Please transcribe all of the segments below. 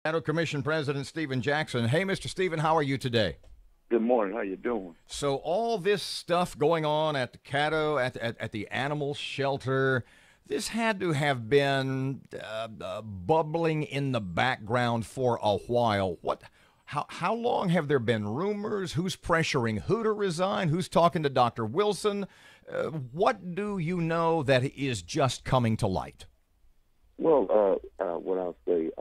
Caddo Commission President Stephen Jackson. Hey, Mr. Stephen, how are you today? Good morning. How you doing? So all this stuff going on at the Caddo, at the animal shelter, this had to have been bubbling in the background for a while. How long have there been rumors? Who's pressuring who to resign? Who's talking to Dr. Wilson? What do you know that is just coming to light? Well, what I'll say,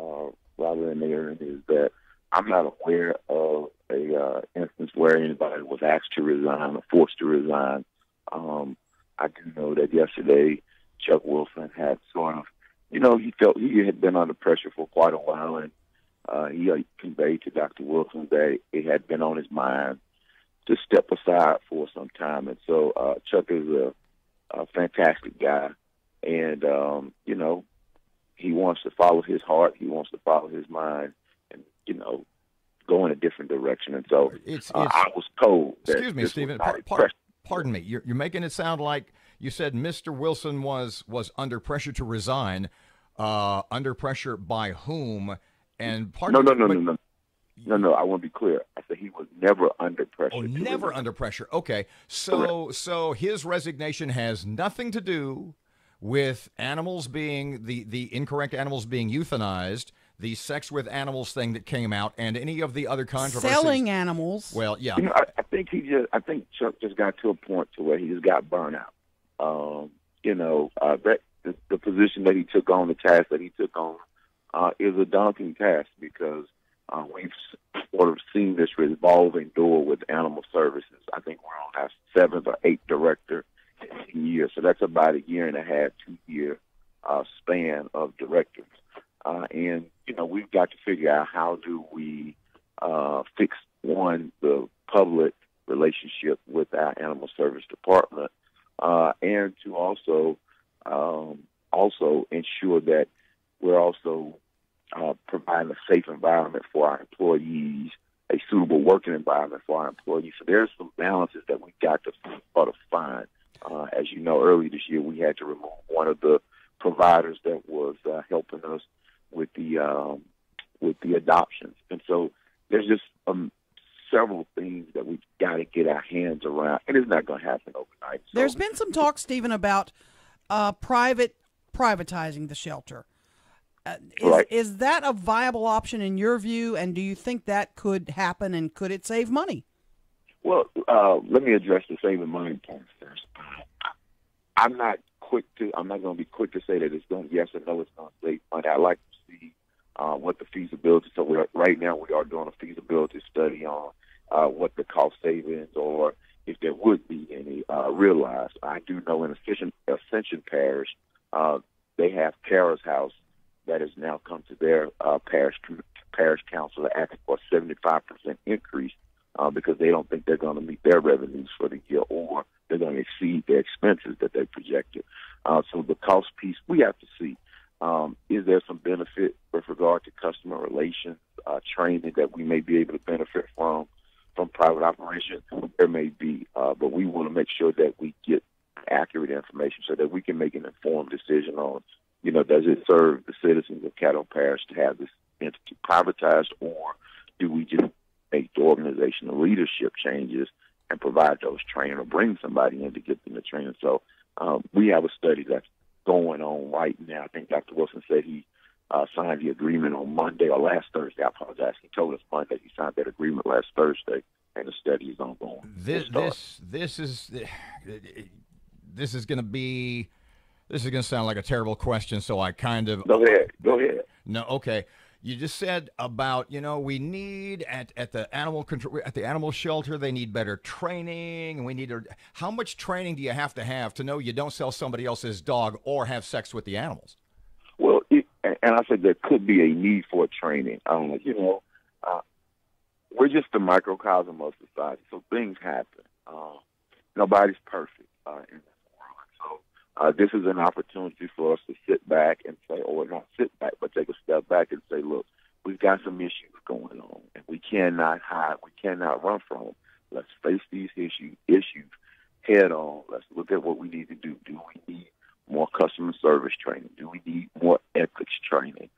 rather than Aaron, is that I'm not aware of a instance where anybody was asked to resign or forced to resign. I do know that yesterday Chuck Wilson had sort of, he felt he had been under pressure for quite a while, and he conveyed to Dr. Wilson that it had been on his mind to step aside for some time. And so Chuck is a fantastic guy, and, he wants to follow his heart. He wants to follow his mind and, go in a different direction. And so I was told that. Excuse me, Stephen. Pardon me. You're making it sound like you said Mr. Wilson was under pressure to resign. Under pressure by whom? And No. I want to be clear. I said he was never under pressure. Oh, never under pressure. Okay. So his resignation has nothing to do with animals being the incorrect animals being euthanized, the sex with animals thing that came out, and any of the other controversies. Selling animals. Well, yeah. I think Chuck just got to a point to where he just got burnt out. That the position that he took on, the task that he took on, is a daunting task because we've sort of seen this revolving door with animal services. I think we're on our 7th or 8th director in a year, so that's about a year and a half, 2-year span of directors. And we've got to figure out how do we fix the public relationship with our animal service department, and to also ensure that we're also providing a safe environment for our employees, a suitable working environment for our employees. So there's some balances that we've got to sort of find. As you know, early this year we had to remove one of the providers that was helping us with the adoptions, and so there's just several things that we've got to get our hands around, and it's not going to happen overnight. So, there's been some talk, Stephen, about privatizing the shelter. Right. Is that a viable option in your view, and do you think that could happen, and could it save money? Well, let me address the saving money part first. I'm not going to be quick to say that it's going yes or no, it's going to save money. I like to see what the feasibility. So right now we are doing a feasibility study on what the cost savings, or if there would be any, realized. I do know in Ascension Parish, they have Kara's House that has now come to their parish council asking for a 75% increase because they don't think they're going to meet their revenues for the year, or they're going to exceed their expenses that they projected. So the cost piece, we have to see. Is there some benefit with regard to customer relations, training that we may be able to benefit from private operations? There may be, but we want to make sure that we get accurate information so that we can make an informed decision on, does it serve the citizens of Caddo Parish to have this entity privatized, or do we just make the organizational leadership changes and provide those training, or bring somebody in to get them the training? So we have a study that's going on right now. I think Dr. Wilson said he signed the agreement on Monday or last Thursday. I apologize. He told us Monday he signed that agreement last Thursday, and the study is ongoing. This is going to sound like a terrible question, so I kind of go ahead. No, okay. You just said about, we need at the animal shelter, they need better training. How much training do you have to know you don't sell somebody else's dog or have sex with the animals? Well, and I said there could be a need for training. We're just a microcosm of society, so things happen. Nobody's perfect in this world. So this is an opportunity for us to sit back and say, or not sit back, but take a step back and say, look, we've got some issues going on, and we cannot hide, we cannot run from them. Let's face these issues head on. Let's look at what we need to do. Do we need more customer service training? Do we need more ethics training?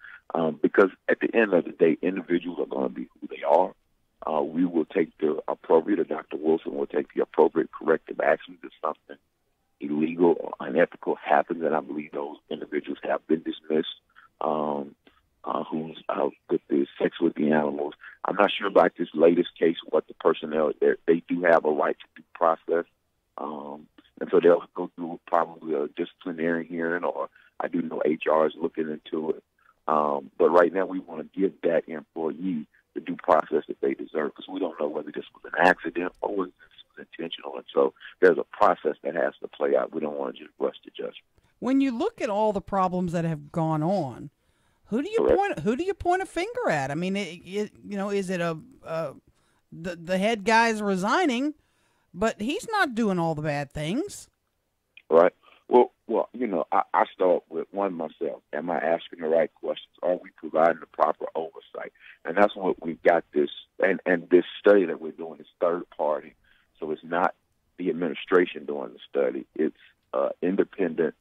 Because at the end end of the day, individuals are going to be who they are. We will take the appropriate, or Dr. Wilson will take the appropriate corrective actions if something illegal or unethical happens, and I believe those individuals have been dismissed. Who's with the sex with the animals. I'm not sure about this latest case, what the personnel, they do have a right to due process. And so they'll go through probably a disciplinary hearing, or I do know HR is looking into it. But right now we want to give that employee the due process that they deserve, because we don't know whether this was an accident or whether this was intentional. And so there's a process that has to play out. We don't want to just rush to judgment. When you look at all the problems that have gone on, who do you point a finger at? I mean, is it the head guy's resigning, but he's not doing all the bad things, right? Well, I start with one myself. Am I asking the right questions? Are we providing the proper oversight? And that's what we've got this, and this study that we're doing is third party, so it's not the administration doing the study. It's independent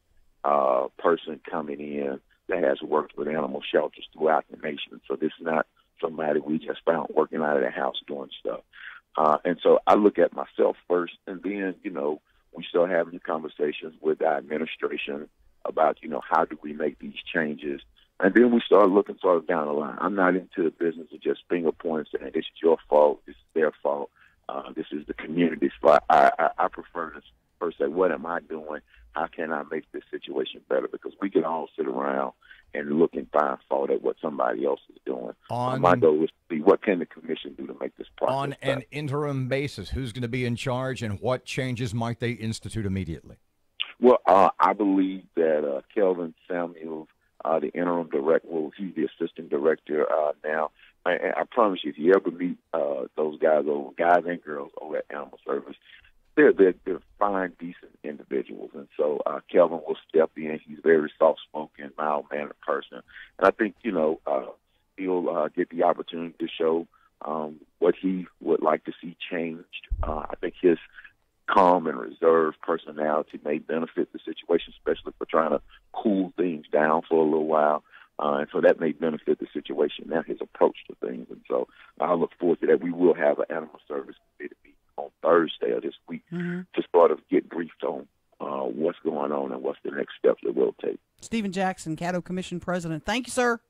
person coming in that has worked with animal shelters throughout the nation. So this is not somebody we just found working out of the house doing stuff. And so I look at myself first, and then, we still having conversations with our administration about, how do we make these changes? And then we start looking sort of down the line. I'm not into the business of just finger pointing, saying this is your fault, this is their fault, this is the community's fault. I prefer to first say, what am I doing? How can I make this situation better? Because we can all sit around and look and find fault at what somebody else is doing. My goal is to see what can the commission do to make this process on better. an interim basis. Who's going to be in charge, and what changes might they institute immediately? Well, I believe that Kelvin Samuels, the interim director, he's the assistant director now. I promise you, if you ever meet those guys and girls over at Animal Service, they're fine, decent individuals. And so Kelvin will step in. He's a very soft-spoken, mild-mannered person. And I think, he'll get the opportunity to show what he would like to see changed. I think his calm and reserved personality may benefit the situation, especially for trying to cool things down for a little while. And so that may benefit the situation. Now his approach to things. And so I look forward to that. We will have an animal service committee meeting on Thursday of this week to sort of get briefed on what's going on and what's the next steps that we'll take. Stephen Jackson, Caddo Commission President. Thank you, sir.